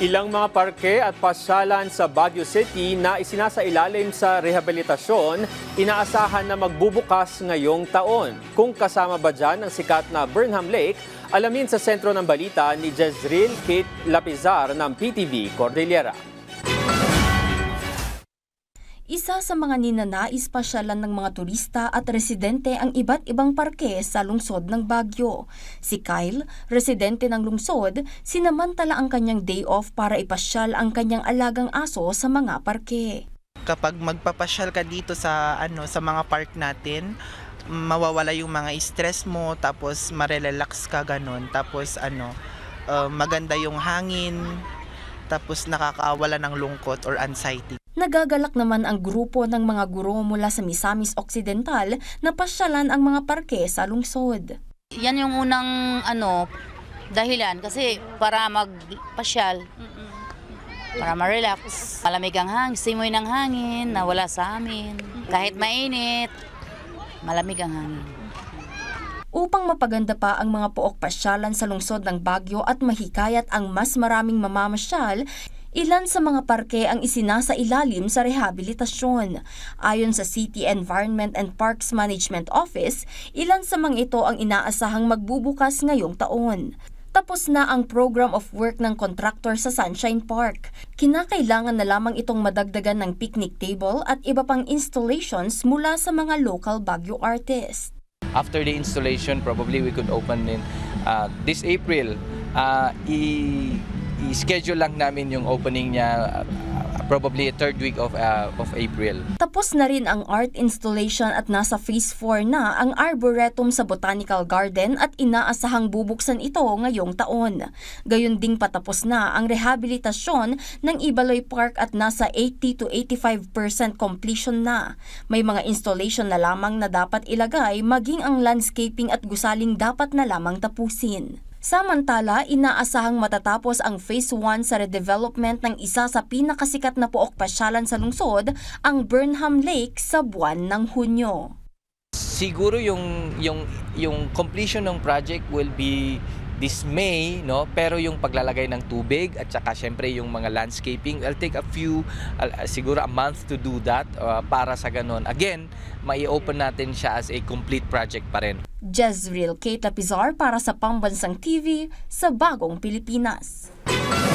Ilang mga parke at pasyalan sa Baguio City na isinasailalim sa rehabilitasyon, inaasahan na magbubukas ngayong taon. Kung kasama ba dyan ang sikat na Burnham Lake, alamin sa sentro ng balita ni Jezreel Kate Lapizar ng PTV Cordillera. Isa sa mga ninanais pasyalan ng mga turista at residente ang iba't ibang parke sa lungsod ng Baguio. Si Kyle, residente ng lungsod, sinamantala ang kanyang day off para ipasyal ang kanyang alagang aso sa mga parke. Kapag magpapasyal ka dito sa sa mga park natin, mawawala yung mga stress mo, tapos marelax ka ganun, tapos maganda yung hangin, tapos nakakawala ng lungkot or anxiety. Nagagalak naman ang grupo ng mga guro mula sa Misamis Occidental na pasyalan ang mga parke sa lungsod. Yan yung unang dahilan kasi para magpasyal, para ma-relax. Malamig ang hangin, simoy ng hangin na wala sa amin. Kahit mainit, malamig ang hangin. Upang mapaganda pa ang mga pook pasyalan sa lungsod ng Baguio at mahikayat ang mas maraming mamamasyal, ilan sa mga parke ang isinasailalim sa rehabilitasyon. Ayon sa City Environment and Parks Management Office, ilan sa mga ito ang inaasahang magbubukas ngayong taon. Tapos na ang program of work ng contractor sa Sunshine Park. Kinakailangan na lamang itong madagdagan ng picnic table at iba pang installations mula sa mga local Baguio artists. After the installation, probably we could open in this April. I-schedule lang namin yung opening niya probably third week of April. Tapos na rin ang art installation at nasa phase 4 na ang arboretum sa Botanical Garden at inaasahang bubuksan ito ngayong taon. Gayon ding patapos na ang rehabilitasyon ng Ibaloy Park at nasa 80 to 85% completion na. May mga installation na lamang na dapat ilagay, maging ang landscaping at gusaling dapat na lamang tapusin. Samantala, inaasahang matatapos ang Phase 1 sa redevelopment ng isa sa pinakasikat na pook pasyalan sa lungsod, ang Burnham Lake sa buwan ng Hunyo. Siguro yung completion ng project will be this May, no? Pero yung paglalagay ng tubig at saka syempre yung mga landscaping, I'll take siguro a month to do that para sa ganun. Again, mai-open natin siya as a complete project pa rin. Jezreel Kate Lapizar para sa Pambansang TV sa Bagong Pilipinas.